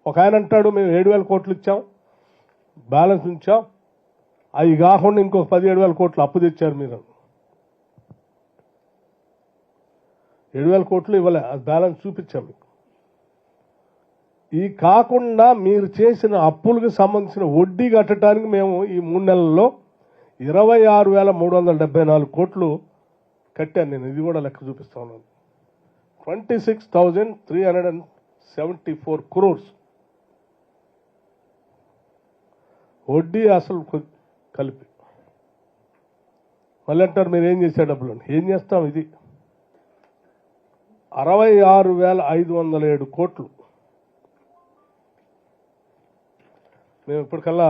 ఒక ఆయన అంటాడు మేము 7,000 కోట్లు ఇచ్చాం, బ్యాలెన్స్ ఉంచాం, అవి కాకుండా ఇంకొక 17,000 కోట్లు అప్పు తెచ్చారు మీరు. 7,000 కోట్లు ఇవ్వలే, అది బ్యాలెన్స్ చూపించాం మీకు. ఈ కాకుండా మీరు చేసిన అప్పులకు సంబంధించిన వడ్డీ కట్టడానికి మేము ఈ 3 నెలల్లో 26,374 కోట్లు కట్టాను నేను. ఇది కూడా లెక్క చూపిస్తా ఉన్నాను. 26,374 crores వడ్డీ అసలు కలిపి. మళ్ళీ అంటారు మీరు ఏం చేసే డబ్బులు, ఏం చేస్తాం? ఇది 66,507 కోట్లు మేము ఇప్పటికల్లా,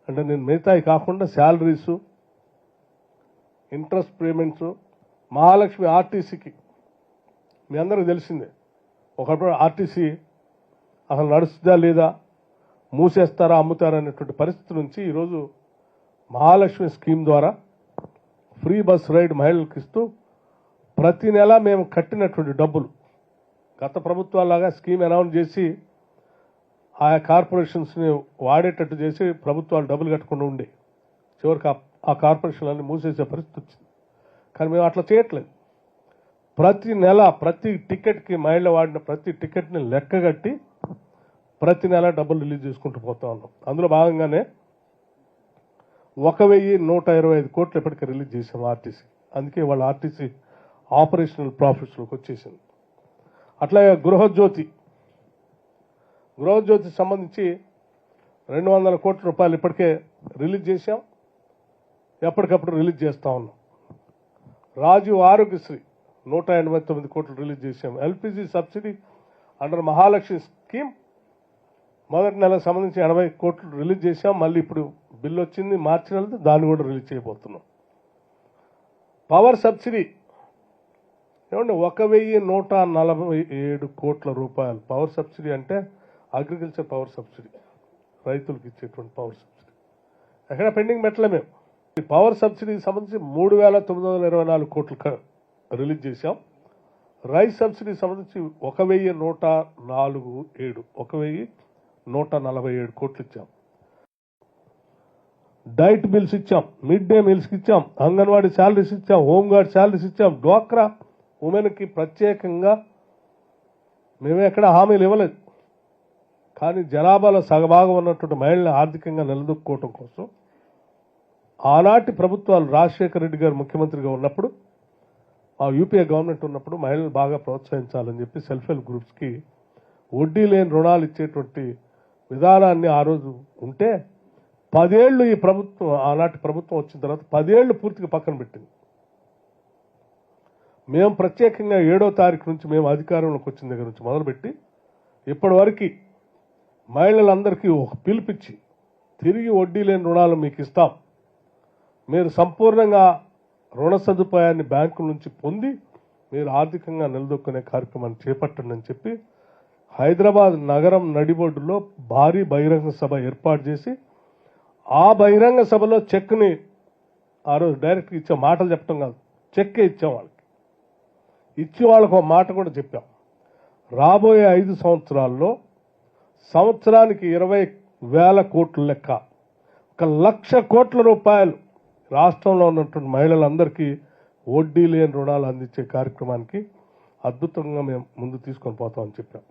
అంటే నేను మిగతాయి కాకుండా శాలరీసు, ఇంట్రెస్ట్ పేమెంట్స్, మహాలక్ష్మి ఆర్టీసీకి మీ అందరికీ తెలిసిందే. ఒకప్పుడు ఆర్టీసీ అసలు నడుస్తుందా లేదా, మూసేస్తారా అమ్ముతారా అనేటువంటి పరిస్థితి నుంచి ఈరోజు మహాలక్ష్మి స్కీమ్ ద్వారా ఫ్రీ బస్ రైడ్ మహిళలకు ఇస్తూ ప్రతి నెల మేము కట్టినటువంటి డబ్బులు, గత ప్రభుత్వాలాగా స్కీమ్ అనౌన్స్ చేసి ఆయా కార్పొరేషన్స్ని వాడేటట్టు చేసి ప్రభుత్వాలు డబ్బులు కట్టకుండా ఉండే, చివరికి ఆ కార్పొరేషన్లన్నీ మూసేసే పరిస్థితి వచ్చింది. కానీ మేము అట్లా చేయట్లేదు. ప్రతి నెల ప్రతి టికెట్కి, మహిళ వాడిన ప్రతి టికెట్ని లెక్కగట్టి ప్రతి నెల డబ్బులు రిలీజ్ చేసుకుంటూ పోతా ఉన్నాం. అందులో భాగంగానే 1,125 కోట్లు ఇప్పటికీ రిలీజ్ చేసాం ఆర్టీసీ. అందుకే వాళ్ళ ఆర్టీసీ ఆపరేషనల్ ప్రాఫిట్స్లోకి వచ్చేసింది. అట్లాగే గృహజ్యోతి సంబంధించి 200 కోట్ల రూపాయలు ఇప్పటికే రిలీజ్ చేశాం, ఎప్పటికప్పుడు రిలీజ్ చేస్తూ ఉన్నాం. రాజీవ్ ఆరోగ్యశ్రీ 189 కోట్లు రిలీజ్ చేశాం. LPG subsidy under Mahalakshmi scheme మొదటి నెలకు సంబంధించి 80 కోట్లు రిలీజ్ చేశాం. మళ్ళీ ఇప్పుడు బిల్లు వచ్చింది మార్చి నెలది, దాన్ని కూడా రిలీజ్ చేయబోతున్నాం. పవర్ సబ్సిడీ ఏమంటే 1,147 కోట్ల రూపాయలు. పవర్ సబ్సిడీ అంటే అగ్రికల్చర్ పవర్ సబ్సిడీ, రైతులకు ఇచ్చేటువంటి పవర్ సబ్సిడీ. ఎక్కడ పెండింగ్ పెట్టలే మేము. ఈ పవర్ సబ్సిడీకి సంబంధించి 3,924 కోట్లు రిలీజ్ చేశాం. రైస్ సబ్సిడీ సంబంధించి 1,147 కోట్లు ఇచ్చాం. డైట్ బిల్స్ ఇచ్చాం, మిడ్ డే మీల్స్కి ఇచ్చాం, అంగన్వాడీ శాలరీస్ ఇచ్చాం, హోంగార్డ్ శాలరీస్ ఇచ్చాం. డ్వాక్రా ఉమెన్కి ప్రత్యేకంగా మేమే ఎక్కడ హామీలు ఇవ్వలేదు. కానీ జనాభాలో సగభాగం ఉన్నటువంటి మహిళల్ని ఆర్థికంగా నిలదొక్కుకోవటం కోసం ఆనాటి ప్రభుత్వాలు, రాజశేఖర రెడ్డి గారు ముఖ్యమంత్రిగా ఉన్నప్పుడు, ఆ యూపీఏ గవర్నమెంట్ ఉన్నప్పుడు మహిళలు బాగా ప్రోత్సహించాలని చెప్పి సెల్ఫ్ హెల్ప్ గ్రూప్స్కి వడ్డీ లేని రుణాలు ఇచ్చేటువంటి విధానాన్ని ఆ రోజు ఉంటే 10 ఏళ్ళు ఈ ప్రభుత్వం, ఆనాటి ప్రభుత్వం వచ్చిన తర్వాత 10 ఏళ్ళు పూర్తిగా పక్కన పెట్టింది. మేము ప్రత్యేకంగా 7వ తారీఖు నుంచి మేము అధికారంలోకి వచ్చిన దగ్గర నుంచి మొదలుపెట్టి ఇప్పటి వరకు మహిళలందరికీ ఒక పిలిపించి తిరిగి వడ్డీ లేని రుణాలు మీకు ఇస్తాం, మీరు సంపూర్ణంగా రుణ సదుపాయాన్ని బ్యాంకుల నుంచి పొంది మీరు ఆర్థికంగా నిలదొక్కునే కార్యక్రమాన్ని చేపట్టండి అని చెప్పి హైదరాబాద్ నగరం నడిబొడ్డులో భారీ బహిరంగ సభ ఏర్పాటు చేసి, ఆ బహిరంగ సభలో చెక్ని ఆ రోజు డైరెక్ట్గా ఇచ్చాం. మాటలు చెప్పడం కాదు, చెక్కే ఇచ్చాం. వాళ్ళకి ఇచ్చి వాళ్ళకు ఒక మాట కూడా చెప్పాం. రాబోయే 5 సంవత్సరాల్లో సంవత్సరానికి 20,000 కోట్ల లెక్క 1,00,000 కోట్ల రూపాయలు రాష్ట్రంలో ఉన్నటువంటి మహిళలందరికీ వడ్డీ లేని రుణాలు అందించే కార్యక్రమానికి అద్భుతంగా మేము ముందు తీసుకొని పోతామని చెప్పాం.